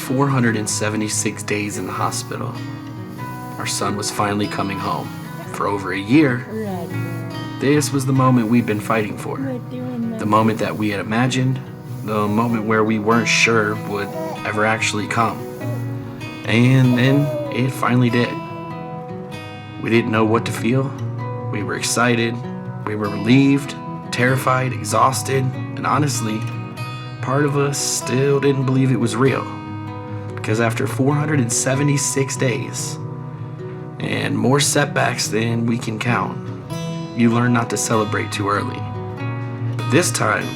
476 days in the hospital, our son was finally coming home. For over a year, Ragnar, this was the moment we'd been fighting for. we're doing The moment that we had imagined, the moment where we weren't sure would ever actually come. And then it finally did. We didn't know what to feel. We were excited, we were relieved, terrified, exhausted, and honestly, part of us still didn't believe it was real. Because after 476 days, and more setbacks than we can count, you learn not to celebrate too early. But this time,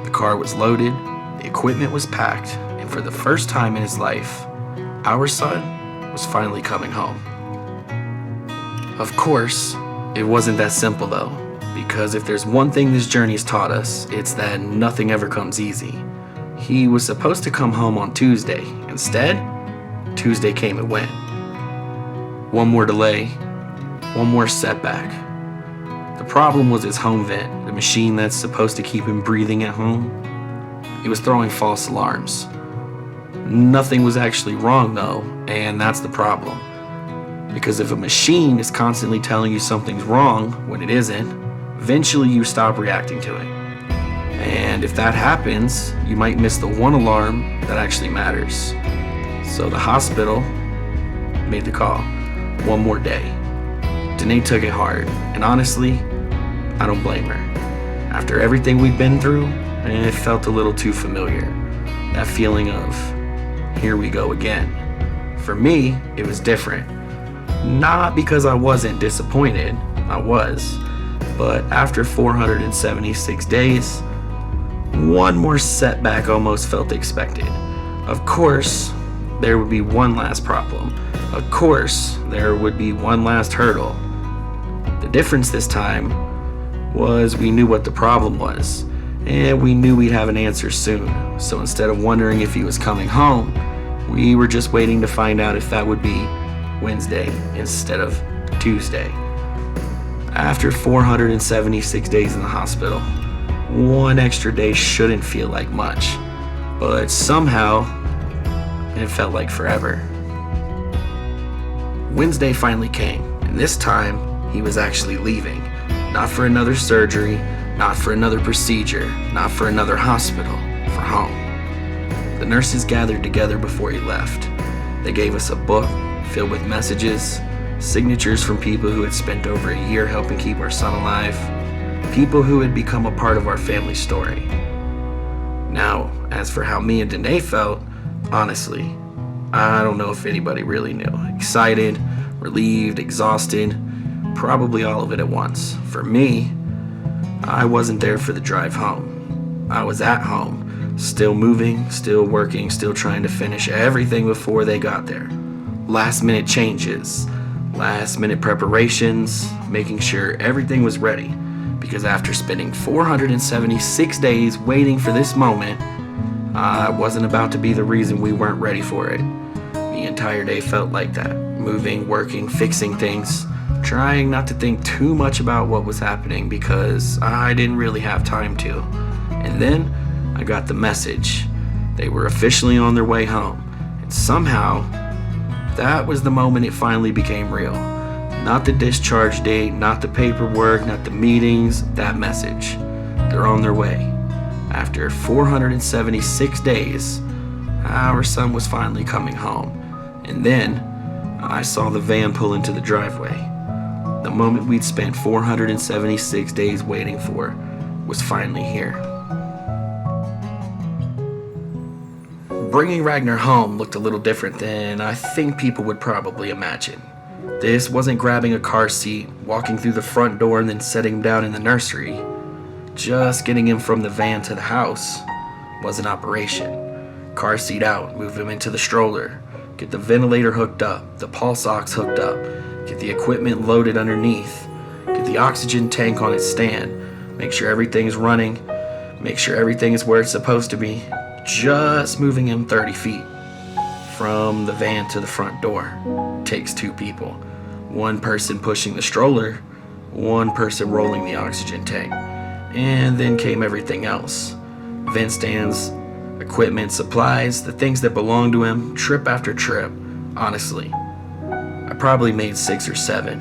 the car was loaded, the equipment was packed, and for the first time in his life, our son was finally coming home. Of course, it wasn't that simple though, because if there's one thing this journey has taught us, it's that nothing ever comes easy. He was supposed to come home on Tuesday. Instead, Tuesday came and went. One more delay, one more setback. The problem was his home vent, the machine that's supposed to keep him breathing at home. It was throwing false alarms. Nothing was actually wrong though, and that's the problem. Because if a machine is constantly telling you something's wrong when it isn't, eventually you stop reacting to it. And if that happens, you might miss the one alarm that actually matters. So the hospital made the call. One more day. Danae took it hard, and honestly, I don't blame her. After everything we've been through, it felt a little too familiar. That feeling of, here we go again. For me, it was different. Not because I wasn't disappointed, I was. But after 476 days, one more setback almost felt expected. Of course, there would be one last problem. Of course, there would be one last hurdle. The difference this time was we knew what the problem was, and we knew we'd have an answer soon. So instead of wondering if he was coming home, we were just waiting to find out if that would be Wednesday instead of Tuesday. After 476 days in the hospital, one extra day shouldn't feel like much, but somehow it felt like forever. Wednesday finally came, and this time he was actually leaving. Not for another surgery, not for another procedure, not for another hospital, for home. The nurses gathered together before he left. They gave us a book filled with messages, signatures from people who had spent over a year helping keep our son alive, people who had become a part of our family story. Now, as for how me and Danae felt, honestly, I don't know if anybody really knew. Excited, relieved, exhausted, probably all of it at once. For me, I wasn't there for the drive home. I was at home, still moving, still working, still trying to finish everything before they got there. Last minute changes, last minute preparations, making sure everything was ready. Because after spending 476 days waiting for this moment, I wasn't about to be the reason we weren't ready for it. The entire day felt like that. Moving, working, fixing things, trying not to think too much about what was happening because I didn't really have time to. And then I got the message. They were officially on their way home. And somehow, that was the moment it finally became real. Not the discharge date, not the paperwork, not the meetings, that message. They're on their way. After 476 days, our son was finally coming home. And then I saw the van pull into the driveway. The moment we'd spent 476 days waiting for was finally here. Bringing Ragnar home looked a little different than I think people would probably imagine. This wasn't grabbing a car seat, walking through the front door, and then setting him down in the nursery. Just getting him from the van to the house was an operation. Car seat out, move him into the stroller, get the ventilator hooked up, the pulse ox hooked up, get the equipment loaded underneath, get the oxygen tank on its stand, make sure everything's running, make sure everything is where it's supposed to be. Just moving him 30 feet from the van to the front door takes two people. One person pushing the stroller, one person rolling the oxygen tank. And then came everything else. Vent stands, Equipment, supplies, the things that belonged to him, trip after trip. Honestly, I probably made 6 or 7.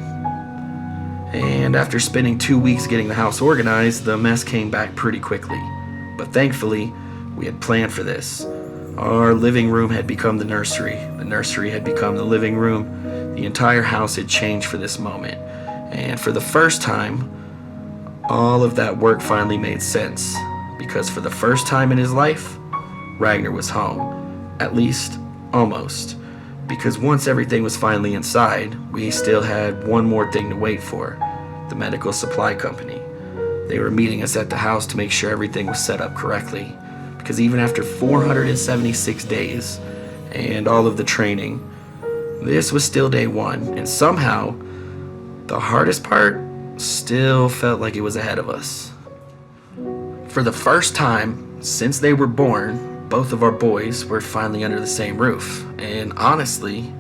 And after spending 2 weeks getting the house organized, the mess came back pretty quickly. But thankfully, we had planned for this. Our living room had become the nursery had become the living room. The entire house had changed for this moment. And for the first time, all of that work finally made sense. Because for the first time in his life, Ragnar was home. At least, almost. Because once everything was finally inside, we still had one more thing to wait for. The medical supply company. They were meeting us at the house to make sure everything was set up correctly. Because even after 476 days and all of the training, this was still day 1. And somehow, the hardest part still felt like it was ahead of us. For the first time since they were born, both of our boys were finally under the same roof. And honestly,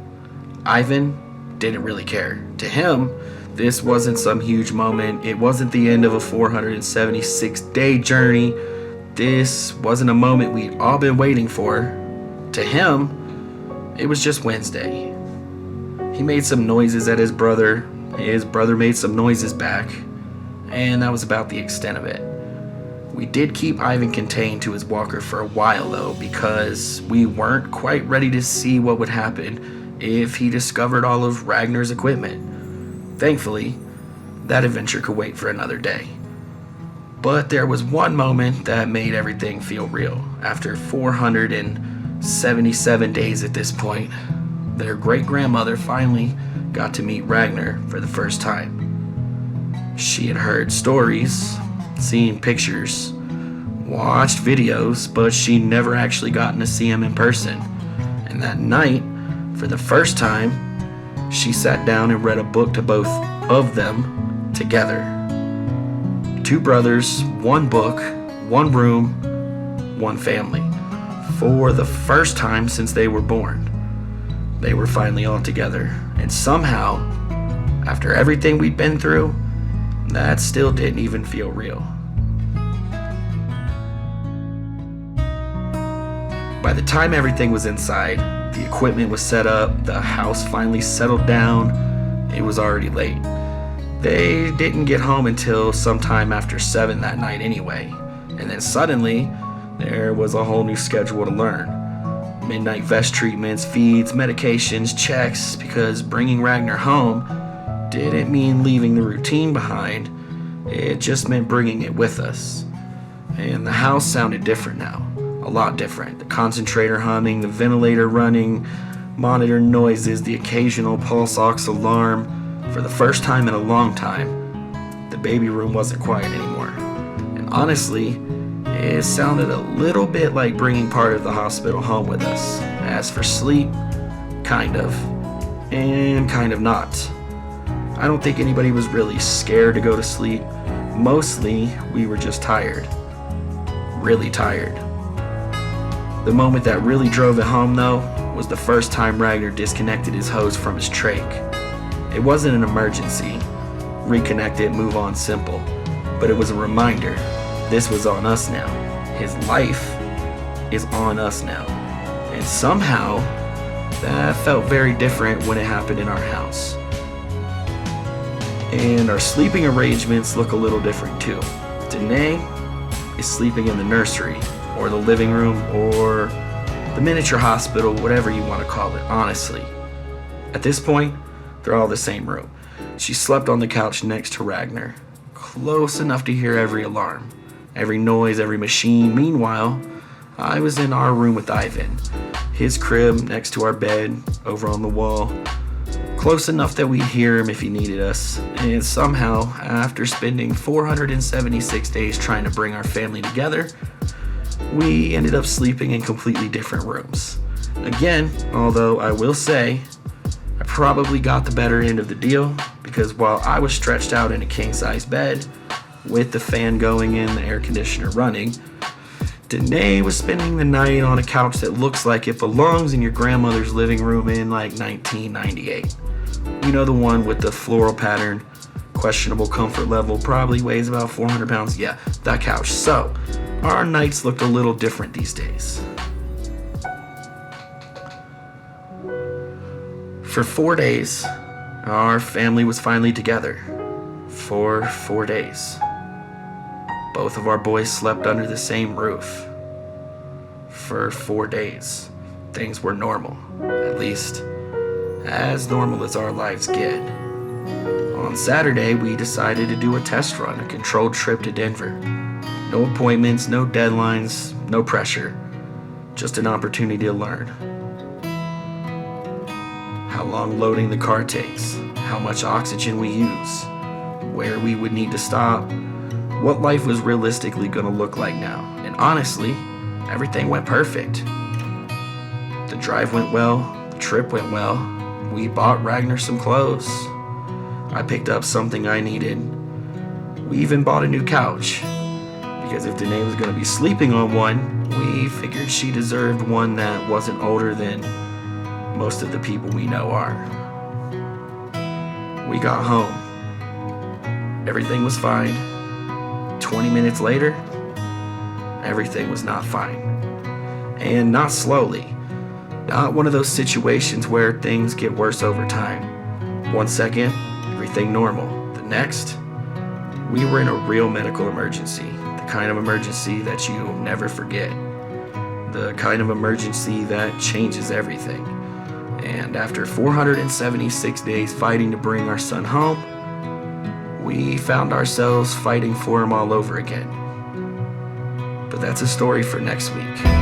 Ivan didn't really care. To him, this wasn't some huge moment. It wasn't the end of a 476-day journey. This wasn't a moment we'd all been waiting for. To him, it was just Wednesday. He made some noises at his brother. His brother made some noises back. And that was about the extent of it. We did keep Ivan contained to his walker for a while though, because we weren't quite ready to see what would happen if he discovered all of Ragnar's equipment. Thankfully, that adventure could wait for another day. But there was one moment that made everything feel real. After 477 days at this point, their great-grandmother finally got to meet Ragnar for the first time. She had heard stories, seen pictures, watched videos, but she never actually gotten to see him in person. And that night, for the first time, she sat down and read a book to both of them together. 2 brothers, 1 book, 1 room, 1 family. For the first time since they were born, they were finally all together. And somehow, after everything we'd been through, that still didn't even feel real. By the time everything was inside, the equipment was set up, the house finally settled down, it was already late. They didn't get home until sometime after 7 that night anyway. And then suddenly, there was a whole new schedule to learn. Midnight vest treatments, feeds, medications, checks, because bringing Ragnar home didn't mean leaving the routine behind. It just meant bringing it with us. And the house sounded different now. A lot different. The concentrator humming, the ventilator running, monitor noises, the occasional pulse ox alarm. For the first time in a long time, the baby room wasn't quiet anymore. And honestly, it sounded a little bit like bringing part of the hospital home with us. As for sleep, kind of, and kind of not. I don't think anybody was really scared to go to sleep. Mostly, we were just tired. Really tired. The moment that really drove it home, though, was the first time Ragnar disconnected his hose from his trach. It wasn't an emergency. Reconnect it, move on, simple. But it was a reminder. This was on us now. His life is on us now. And somehow, that felt very different when it happened in our house. And our sleeping arrangements look a little different too. Danae is sleeping in the nursery, or the living room, or the miniature hospital, whatever you want to call it, honestly. At this point, they're all the same room. She slept on the couch next to Ragnar, close enough to hear every alarm, every noise, every machine. Meanwhile, I was in our room with Ivan, his crib next to our bed, over on the wall, close enough that we'd hear him if he needed us. And somehow, after spending 476 days trying to bring our family together, we ended up sleeping in completely different rooms. Again, although I will say, I probably got the better end of the deal, because while I was stretched out in a king-size bed, with the fan going and the air conditioner running, Danae was spending the night on a couch that looks like it belongs in your grandmother's living room in like 1998. You know, the one with the floral pattern, questionable comfort level, probably weighs about 400 pounds. Yeah, that couch. So, our nights looked a little different these days. For 4 days, our family was finally together. For 4 days. Both of our boys slept under the same roof. For 4 days, things were normal, at least as normal as our lives get. On Saturday, we decided to do a test run, a controlled trip to Denver. No appointments, no deadlines, no pressure, just an opportunity to learn. How long loading the car takes, how much oxygen we use, where we would need to stop, what life was realistically going to look like now. And honestly, everything went perfect. The drive went well, the trip went well. We bought Ragnar some clothes. I picked up something I needed. We even bought a new couch. Because if Danae was going to be sleeping on one, we figured she deserved one that wasn't older than most of the people we know are. We got home. Everything was fine. 20 minutes later, everything was not fine. And not slowly. Not one of those situations where things get worse over time. 1 second, everything normal. The next, we were in a real medical emergency. The kind of emergency that you'll never forget. The kind of emergency that changes everything. And after 476 days fighting to bring our son home, we found ourselves fighting for him all over again. But that's a story for next week.